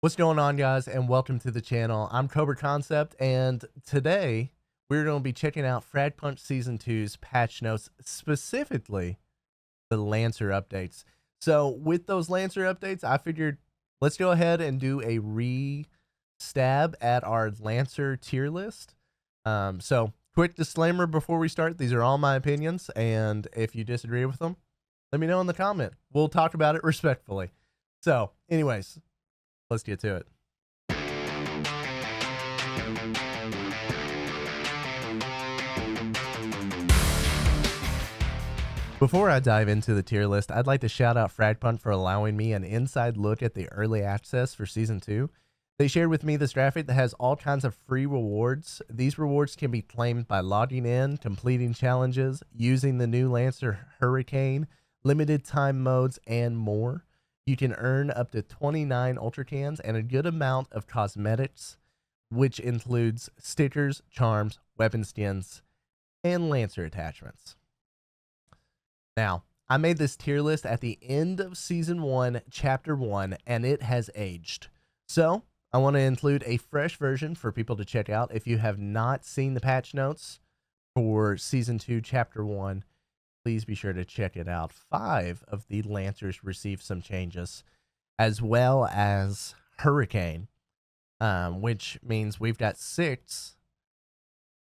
What's going on, guys, and welcome to the channel. I'm Cobra Concept, and today we're going to be checking out Fragpunk Season 2's patch notes, specifically the Lancer updates. So with those Lancer updates, I figured let's go ahead and do a re-stab at our Lancer tier list. So quick disclaimer before we start, these are all my opinions, and if you disagree with them, let me know in the comment. We'll talk about it respectfully. So anyways, let's get to it. Before I dive into the tier list, I'd like to shout out Fragpunk for allowing me an inside look at the early access for Season 2. They shared with me this graphic that has all kinds of free rewards. These rewards can be claimed by logging in, completing challenges, using the new Lancer Hurricane, limited time modes, and more. You can earn up to 29 Ultra Cans and a good amount of cosmetics, which includes stickers, charms, weapon skins, and Lancer attachments. Now, I made this tier list at the end of Season 1, Chapter 1, and it has aged. So, I want to include a fresh version for people to check out. If you have not seen the patch notes for Season 2, Chapter 1, please be sure to check it out. 5 of the Lancers received some changes, as well as Hurricane, which means we've got 6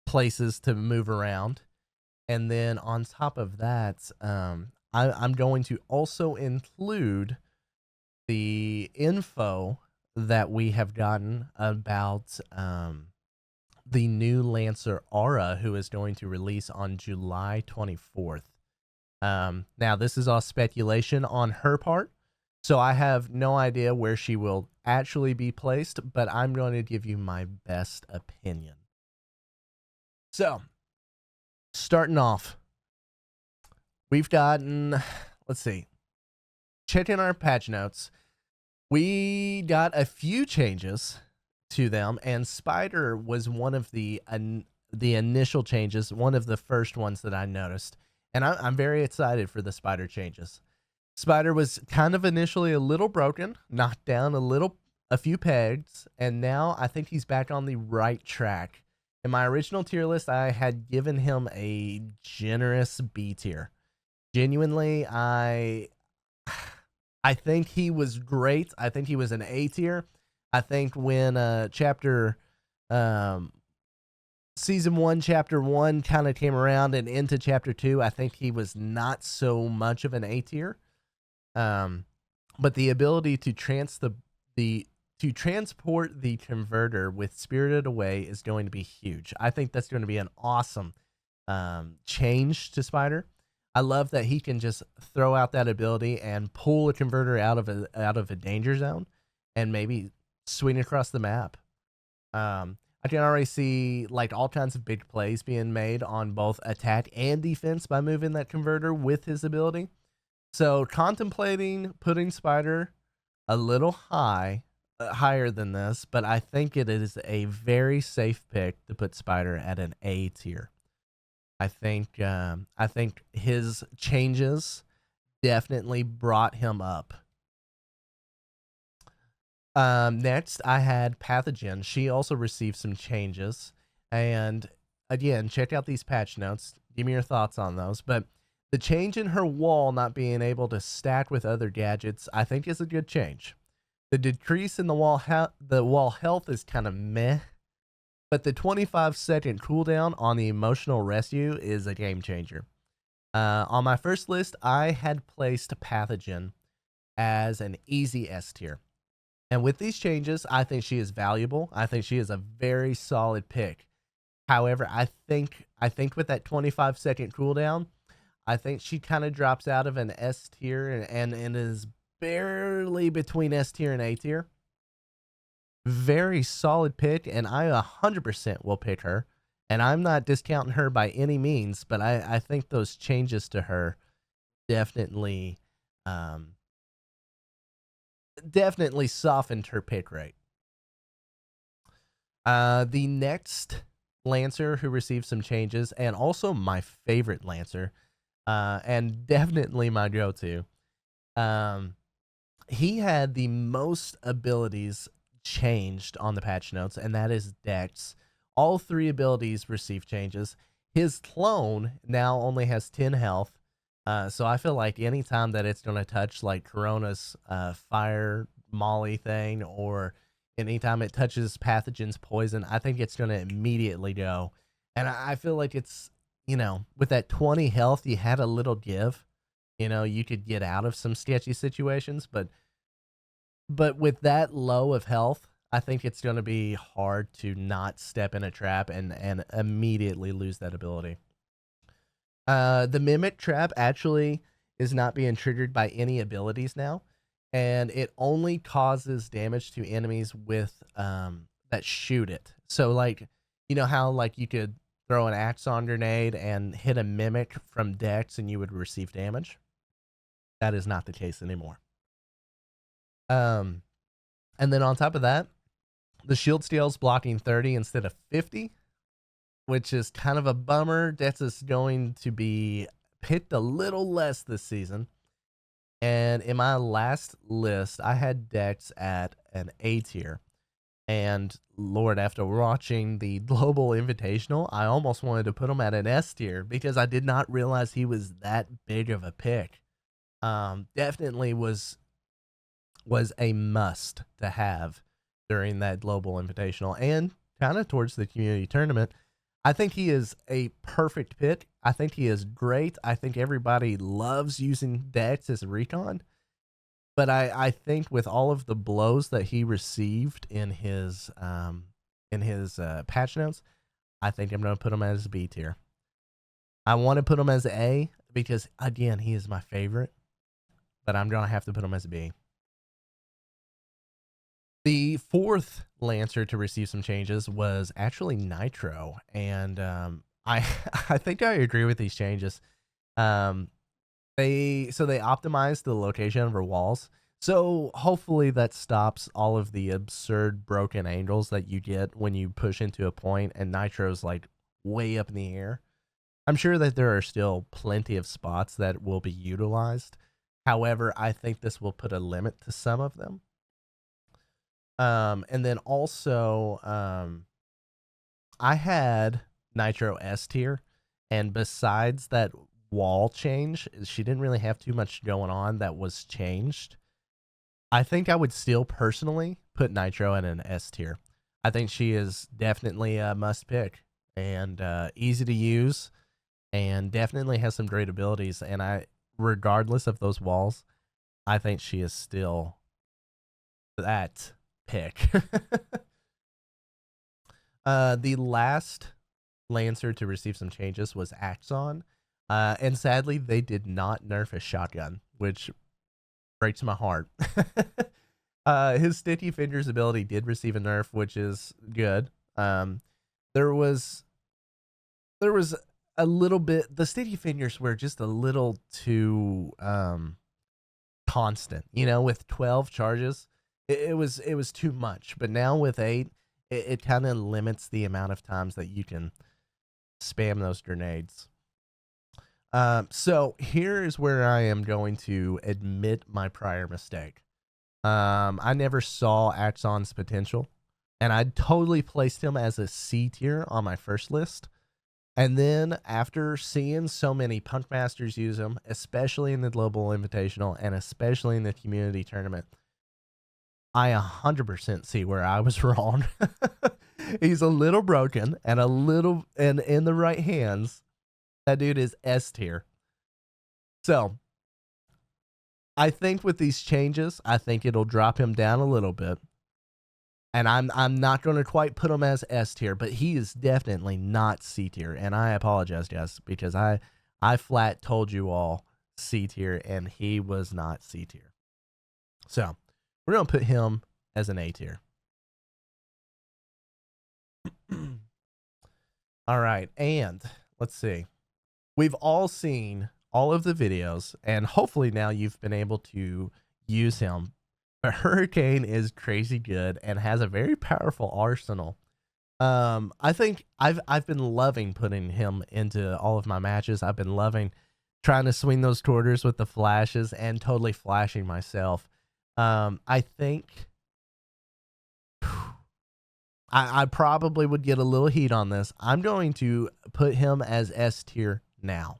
places to move around. And then on top of that, I'm going to also include the info that we have gotten about the new Lancer Aura, who is going to release on July 24th. Now, this is all speculation on her part, so I have no idea where she will actually be placed, but I'm going to give you my best opinion. So, starting off, we've gotten, let's see, checking our patch notes, we got a few changes to them, and Spider was one of the initial changes, one of the first ones that I noticed, and I'm very excited for the Spider changes. Spider was kind of initially a little broken, knocked down a few pegs, and now I think he's back on the right track. In my original tier list, I had given him a generous B tier. Genuinely, I think he was great. I think he was an A tier. I think when Season 1, Chapter 1 kind of came around and into Chapter 2, I think he was not so much of an A tier. But the ability to transport the converter with Spirited Away is going to be huge. I think that's going to be an awesome change to Spider. I love that he can just throw out that ability and pull a converter out of a danger zone and maybe swing across the map. I can already see like all kinds of big plays being made on both attack and defense by moving that converter with his ability. So contemplating putting Spider a little higher than this, but I think it is a very safe pick to put Spider at an A tier. I think his changes definitely brought him up. Next, I had Pathogen. She also received some changes, and again, check out these patch notes. Give me your thoughts on those. But the change in her wall not being able to stack with other gadgets, I think, is a good change. The decrease in the wall health is kind of meh, but the 25-second cooldown on the emotional rescue is a game changer. On my first list, I had placed Pathogen as an easy S tier. And with these changes, I think she is valuable. I think she is a very solid pick. However, I think with that 25-second cooldown, I think she kind of drops out of an S tier and is barely between S tier and A tier. Very solid pick, and I 100% will pick her. And I'm not discounting her by any means, but I think those changes to her definitely softened her pick rate. The next Lancer who received some changes, and also my favorite Lancer, and definitely my go-to, he had the most abilities changed on the patch notes, and that is Dex. All 3 abilities receive changes. His clone now only has 10 health. So I feel like anytime that it's going to touch like Corona's fire molly thing, or anytime it touches pathogens poison, I think it's going to immediately go. And I feel like it's, with that 20 health, you had a little give. You could get out of some sketchy situations, but with that low of health, I think it's going to be hard to not step in a trap and immediately lose that ability. The Mimic Trap actually is not being triggered by any abilities now, and it only causes damage to enemies with that shoot it. So like, how like you could throw an Axon grenade and hit a Mimic from Dex and you would receive damage? That is not the case anymore. And then on top of that, the shield steal's blocking 30 instead of 50, which is kind of a bummer. Dex is going to be picked a little less this season. And in my last list, I had Dex at an A tier. And Lord, after watching the Global Invitational, I almost wanted to put him at an S tier because I did not realize he was that big of a pick. Definitely was a must to have during that Global Invitational and kind of towards the community tournament. I think he is a perfect pick. I think he is great. I think everybody loves using Dex as a recon. But I think with all of the blows that he received in his patch notes, I think I'm going to put him as B tier. I want to put him as A because, again, he is my favorite. But I'm going to have to put him as B. The 4th Lancer to receive some changes was actually Nitro, and I think I agree with these changes. They optimized the location of her walls, so hopefully that stops all of the absurd broken angles that you get when you push into a point and Nitro's like way up in the air. I'm sure that there are still plenty of spots that will be utilized. However, I think this will put a limit to some of them. And then also, I had Nitro S tier, and besides that wall change, she didn't really have too much going on that was changed. I think I would still personally put Nitro in an S tier. I think she is definitely a must pick and easy to use, and definitely has some great abilities. And regardless of those walls, I think she is still that pick. The last Lancer to receive some changes was Axon, and sadly they did not nerf his shotgun, which breaks my heart. His Sticky Fingers ability did receive a nerf, which is good. There was a little bit, the Sticky Fingers were just a little too constant, with 12 charges. It was too much, but now with 8, it kind of limits the amount of times that you can spam those grenades. So here is where I am going to admit my prior mistake. I never saw Axon's potential, and I totally placed him as a C tier on my first list. And then after seeing so many Punk Masters use him, especially in the Global Invitational and especially in the community tournament, I 100% see where I was wrong. He's a little broken and in the right hands, that dude is S tier. So I think with these changes, I think it'll drop him down a little bit. And I'm not going to quite put him as S tier, but he is definitely not C tier. And I apologize, guys, because I flat told you all C tier, and he was not C tier. So we're going to put him as an A tier. All right, and let's see. We've all seen all of the videos, and hopefully now you've been able to use him. But Hurricane is crazy good and has a very powerful arsenal. I think I've been loving putting him into all of my matches. I've been loving trying to swing those quarters with the flashes and totally flashing myself. I think I probably would get a little heat on this. I'm going to put him as S tier now.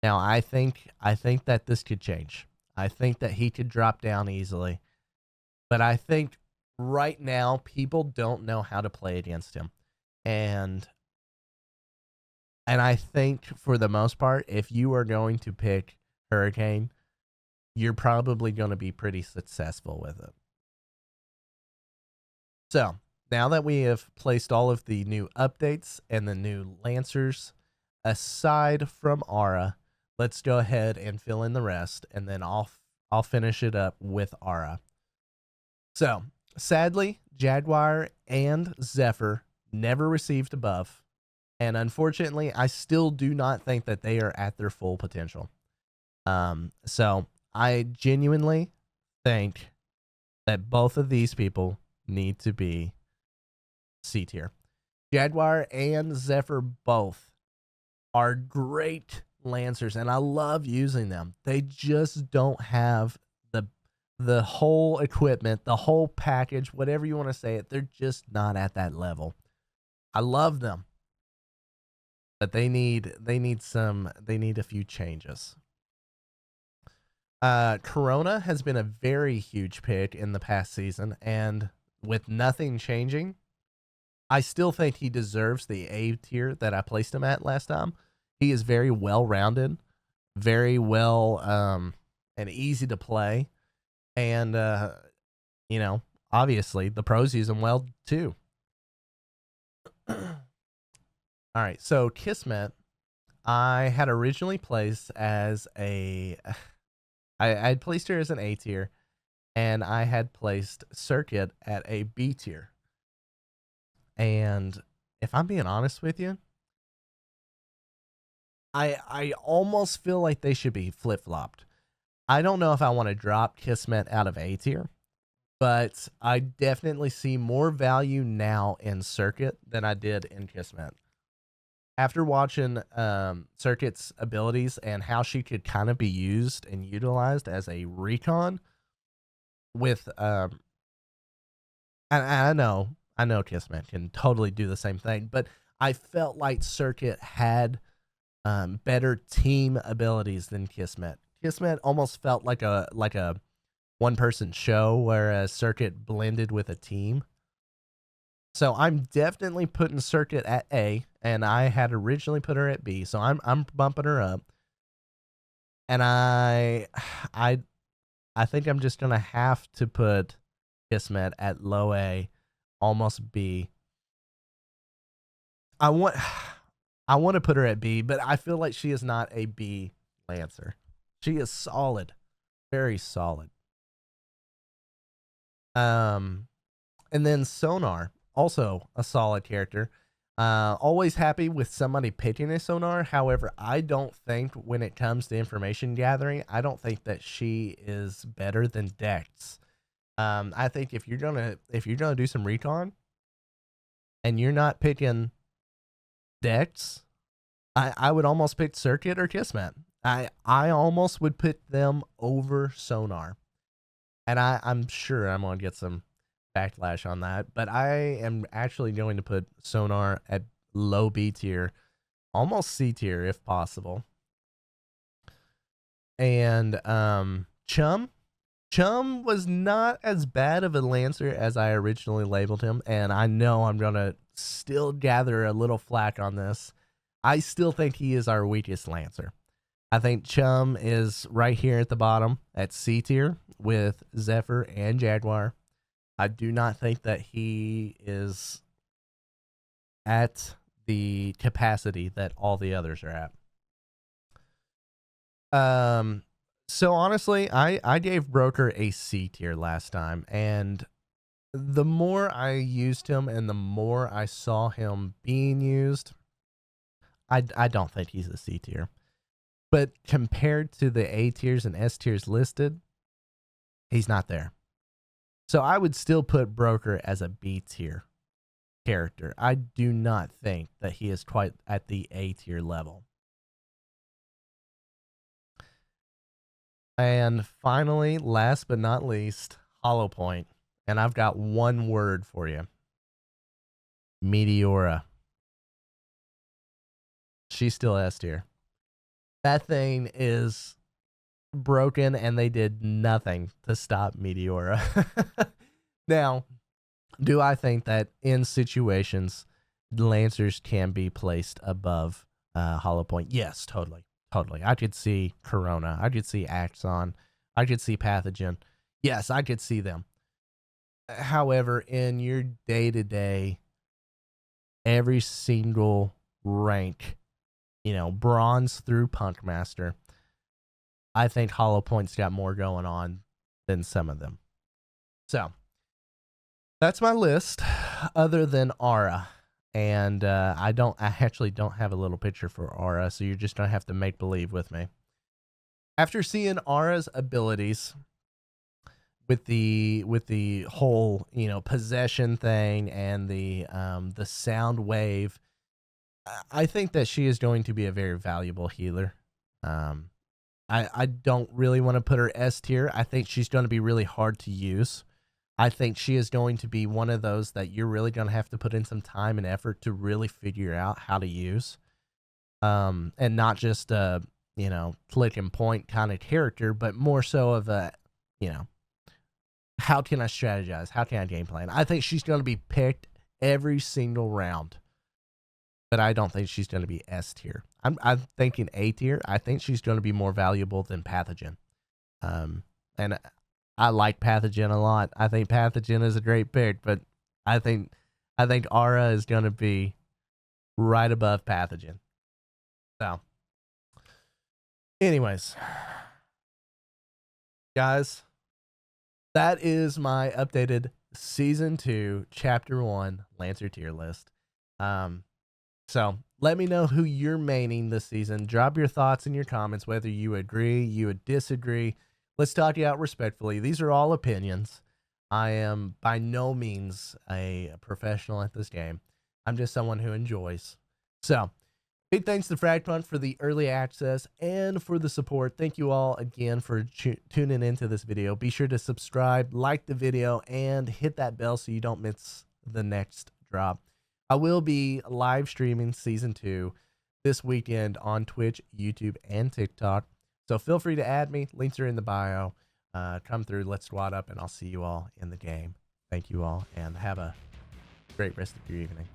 Now I think that this could change. I think that he could drop down easily. But I think right now people don't know how to play against him. And I think for the most part, if you are going to pick Hurricane, you're probably going to be pretty successful with it. So now that we have placed all of the new updates and the new Lancers aside from Aura, let's go ahead and fill in the rest, and then I'll finish it up with Aura. So sadly, Jaguar and Zephyr never received a buff, and unfortunately, I still do not think that they are at their full potential. So I genuinely think that both of these people need to be C tier. Jaguar and Zephyr both are great Lancers, and I love using them. They just don't have the whole equipment, the whole package, whatever you want to say it. They're just not at that level. I love them, but they need a few changes. Corona has been a very huge pick in the past season, and with nothing changing, I still think he deserves the A tier that I placed him at last time. He is very well rounded, very well and easy to play, and obviously the pros use him well too. All right, so Kismet, I had originally placed as I had placed her as an A tier, and I had placed Circuit at a B tier. And if I'm being honest with you, I almost feel like they should be flip flopped. I don't know if I want to drop Kismet out of A tier, but I definitely see more value now in Circuit than I did in Kismet. After watching Circuit's abilities and how she could kind of be used and utilized as a recon with and I know Kismet can totally do the same thing, but I felt like Circuit had better team abilities than Kismet. Kismet almost felt like a one person show, whereas Circuit blended with a team. So I'm definitely putting Circuit at A, and I had originally put her at B, so I'm bumping her up. And I think I'm just gonna have to put Kismet at low A, almost B. I want to put her at B, but I feel like she is not a B Lancer. She is solid, very solid. And then Sonar, also a solid character. Always happy with somebody picking a Sonar. However, I don't think when it comes to information gathering, I don't think that she is better than Dex. I think if you're gonna do some recon and you're not picking Dex, I would almost pick Circuit or Kismet. I almost would put them over Sonar. And I'm sure I'm gonna get some backlash on that, but I am actually going to put Sonar at low B tier, almost C tier if possible. And Chum was not as bad of a Lancer as I originally labeled him, and I know I'm gonna still gather a little flack on this. I still think he is our weakest Lancer. I think Chum is right here at the bottom at C tier with Zephyr and Jaguar. I do not think that he is at the capacity that all the others are at. So honestly, I gave Broker a C tier last time, and the more I used him and the more I saw him being used, I don't think he's a C tier. But compared to the A tiers and S tiers listed, he's not there. So I would still put Broker as a B tier character. I do not think that he is quite at the A tier level. And finally, last but not least, Hollow Point. And I've got one word for you. Meteora. She's still S tier. That thing is broken, and they did nothing to stop Meteora. Now, do I think that in situations, Lancers can be placed above Hollow Point? Yes, totally. Totally. I could see Corona. I could see Axon. I could see Pathogen. Yes, I could see them. However, in your day-to-day, every single rank, bronze through Punk Master, I think Hollow Point's got more going on than some of them. So, that's my list, other than Aura. And I actually don't have a little picture for Aura, so you're just going to have to make believe with me. After seeing Aura's abilities with the whole, possession thing and the sound wave, I think that she is going to be a very valuable healer. I don't really want to put her S tier. I think she's going to be really hard to use. I think she is going to be one of those that you're really going to have to put in some time and effort to really figure out how to use. And not just a, click and point kind of character, but more so of a, how can I strategize? How can I game plan? I think she's going to be picked every single round, but I don't think she's going to be S tier. I'm thinking A tier. I think she's going to be more valuable than Pathogen. And I like Pathogen a lot. I think Pathogen is a great pick, but I think Aura is going to be right above Pathogen. So, anyways, guys, that is my updated Season 2, Chapter 1 Lancer tier list. So, let me know who you're maining this season. Drop your thoughts in your comments, whether you agree, you would disagree. Let's talk it out respectfully. These are all opinions. I am by no means a professional at this game. I'm just someone who enjoys. So, big thanks to Fragpunk for the early access and for the support. Thank you all again for tuning into this video. Be sure to subscribe, like the video, and hit that bell so you don't miss the next drop. I will be live streaming Season 2 this weekend on Twitch, YouTube, and TikTok. So feel free to add me. Links are in the bio. Come through, let's squad up, and I'll see you all in the game. Thank you all, and have a great rest of your evening.